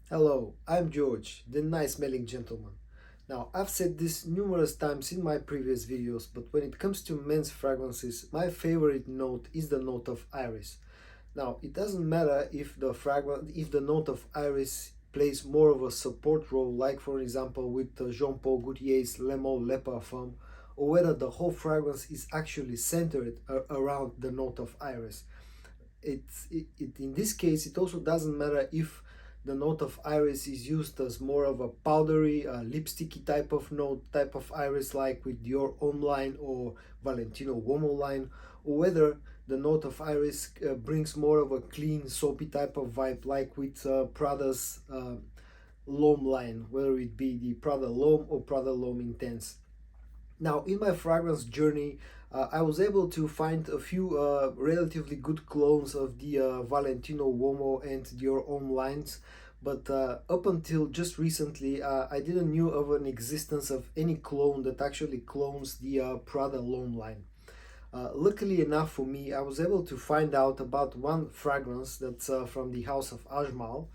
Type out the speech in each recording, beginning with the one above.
Hello, I'm George, the nice smelling gentleman. Now, I've said this numerous times in my previous videos, but when it comes to men's fragrances, my favorite note is the note of iris. Now, it doesn't matter if the note of iris plays more of a support role, like for example with Jean Paul Gaultier's Le Mot Le Parfum, or whether the whole fragrance is actually centered around the note of iris. In this case it also doesn't matter if the note of iris is used as more of a powdery lipsticky type of iris like with Dior Homme line or Valentino Uomo line, or whether the note of iris brings more of a clean soapy type of vibe like with Prada's L'Homme line, whether it be the Prada L'Homme or Prada L'Homme Intense. Now, in my fragrance journey, I was able to find a few relatively good clones of the Valentino Uomo and Dior Homme lines, but up until just recently, I didn't knew of an existence of any clone that actually clones the Prada L'Homme line. Luckily enough for me, I was able to find out about one fragrance that's from the house of Ajmal,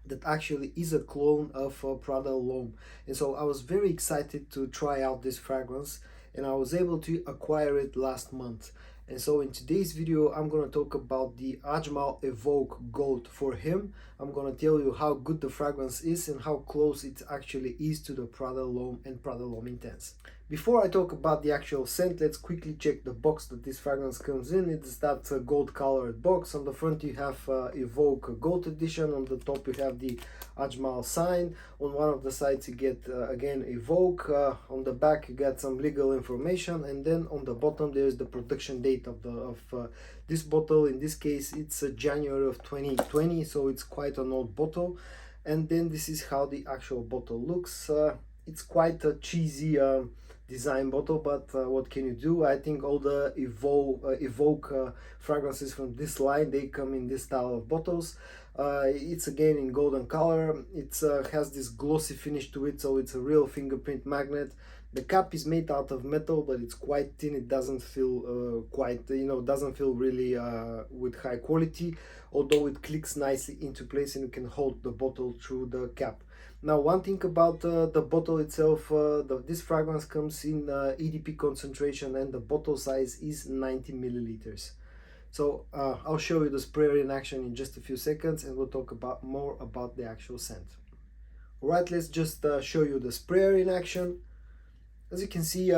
that actually is a clone of Prada L'Homme. And so I was very excited to try out this fragrance, and I was able to acquire it last month. And so in today's video, I'm going to talk about the Ajmal Evoke Gold. For him, I'm going to tell you how good the fragrance is and how close it actually is to the Prada L'Homme and Prada L'Homme Intense. Before I talk about the actual scent, let's quickly check the box that this fragrance comes in. It's that gold colored box. On the front you have Evoke Gold edition. On the top you have the Ajmal sign. On one of the sides you get again Evoke. On the back you get some legal information, and then on the bottom there's the production date of this bottle. In this case it's January of 2020, so it's quite an old bottle. And then this is how the actual bottle looks. It's quite a cheesy design bottle, but what can you do? I think all the Evoke fragrances from this line, they come in this style of bottles. It's again in golden color. It has this glossy finish to it, so it's a real fingerprint magnet. The cap is made out of metal, but it's quite thin. It doesn't feel doesn't feel really with high quality, although it clicks nicely into place and you can hold the bottle through the cap. Now, one thing about the bottle itself, this fragrance comes in EDP concentration, and the bottle size is 90 milliliters. So I'll show you the sprayer in action in just a few seconds, and we'll talk about more about the actual scent. Alright, let's just show you the sprayer in action. As you can see,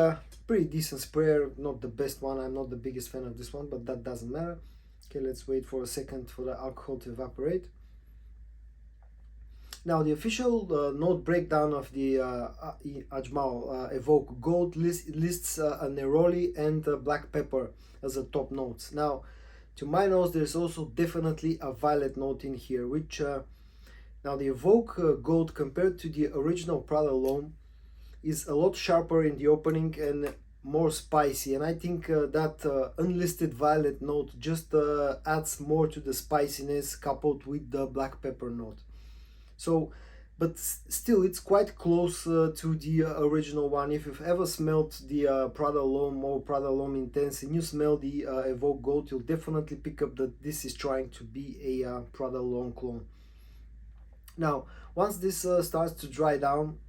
pretty decent sprayer, not the best one. I'm not the biggest fan of this one, but that doesn't matter. Okay, let's wait for a second for the alcohol to evaporate. Now, the official note breakdown of the Ajmal Evoke Gold lists a neroli and black pepper as the top notes. Now, to my nose, there's also definitely a violet note in here, which now the Evoke Gold compared to the original Prada L'Homme is a lot sharper in the opening and more spicy, and I think that unlisted violet note just adds more to the spiciness coupled with the black pepper note. So, but still, it's quite close to the original one. If you've ever smelled the Prada L'Homme or Prada L'Homme Intense and you smell the Evoke Gold, you'll definitely pick up that this is trying to be a Prada L'Homme clone. Now, once this starts to dry down,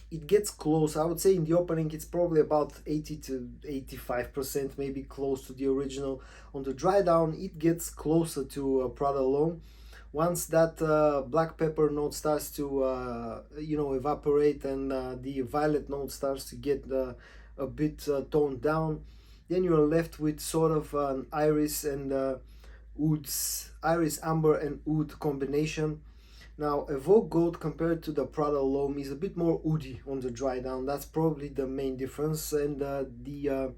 it gets close. I would say in the opening it's probably about 80 to 85%, maybe close to the original. On the dry down, it gets closer to Prada L'Homme. Once that black pepper note starts to evaporate, and the violet note starts to get a bit toned down, then you're left with sort of an iris and iris amber and oud combination. Now, Evoke Gold compared to the Prada L'Homme is a bit more oody on the dry down. That's probably the main difference, and the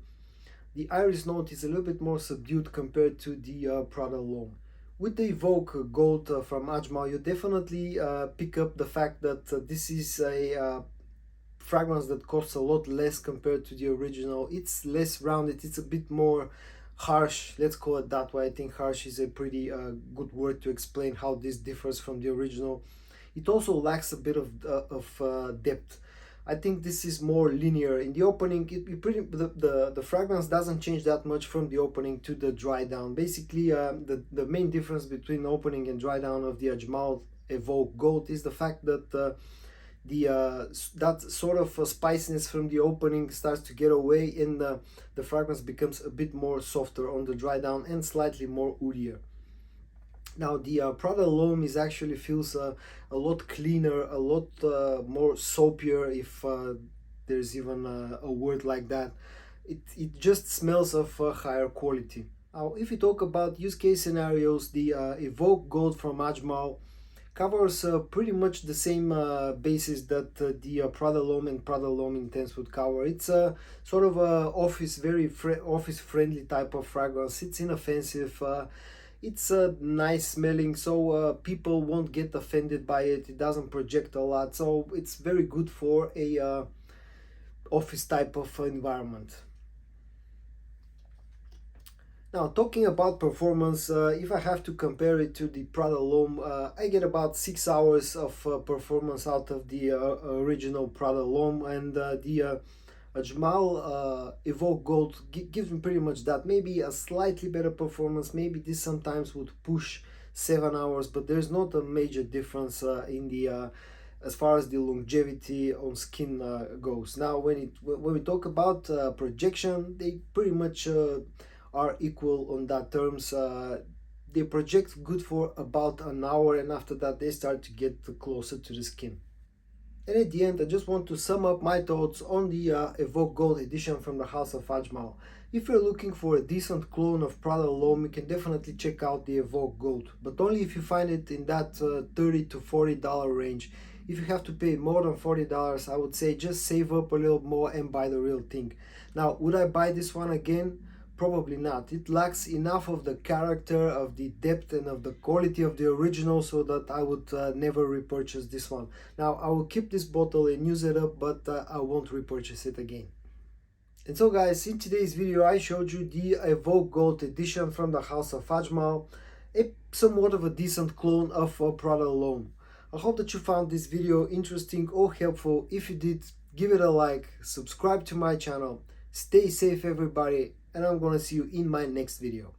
iris note is a little bit more subdued compared to the Prada L'Homme. With the Evoke Gold from Ajmal, you definitely pick up the fact that this is a fragrance that costs a lot less compared to the original. It's less rounded, it's a bit more harsh, let's call it that way. I think harsh is a pretty good word to explain how this differs from the original. It also lacks a bit of depth. I think this is more linear. In the opening, the fragrance doesn't change that much from the opening to the dry down. Basically, the main difference between opening and dry down of the Ajmal Evoke Gold is the fact that that sort of spiciness from the opening starts to get away, and the fragrance becomes a bit more softer on the dry down and slightly more woodier. Now the Prada L'Homme is actually feels a lot cleaner, a lot more soapier, if there's even a word like that. It just smells of higher quality. Now if we talk about use case scenarios, the Evoke Gold from Ajmal covers pretty much the same basis that the Prada L'Homme and Prada L'Homme Intense would cover. It's a sort of a office friendly type of fragrance. It's inoffensive. It's nice smelling, so people won't get offended by it. It doesn't project a lot, so it's very good for a office type of environment. Now, talking about performance, if I have to compare it to the Prada L'Homme, I get about 6 hours of performance out of the original Prada L'Homme, and the Ajmal Evoke Gold gives me pretty much that. Maybe a slightly better performance, maybe this sometimes would push 7 hours, but there's not a major difference in the as far as the longevity on skin goes. Now, when we talk about projection, they pretty much are equal on that terms. They project good for about an hour, and after that they start to get closer to the skin. And at the end, I just want to sum up my thoughts on the Evoke Gold edition from the House of Ajmal. If you're looking for a decent clone of Prada L'Homme, you can definitely check out the Evoke Gold, but only if you find it in that $30 to $40 range. If you have to pay more than $40, I would say just save up a little more and buy the real thing. Now, would I buy this one again? Probably not. It lacks enough of the character, of the depth, and of the quality of the original, so that I would never repurchase this one. Now, I will keep this bottle and use it up, but I won't repurchase it again. And so guys, in today's video I showed you the Evoke Gold edition from the House of Ajmal, somewhat of a decent clone of Prada L'Homme. I hope that you found this video interesting or helpful. If you did, give it a like, subscribe to my channel, stay safe everybody, and I'm gonna see you in my next video.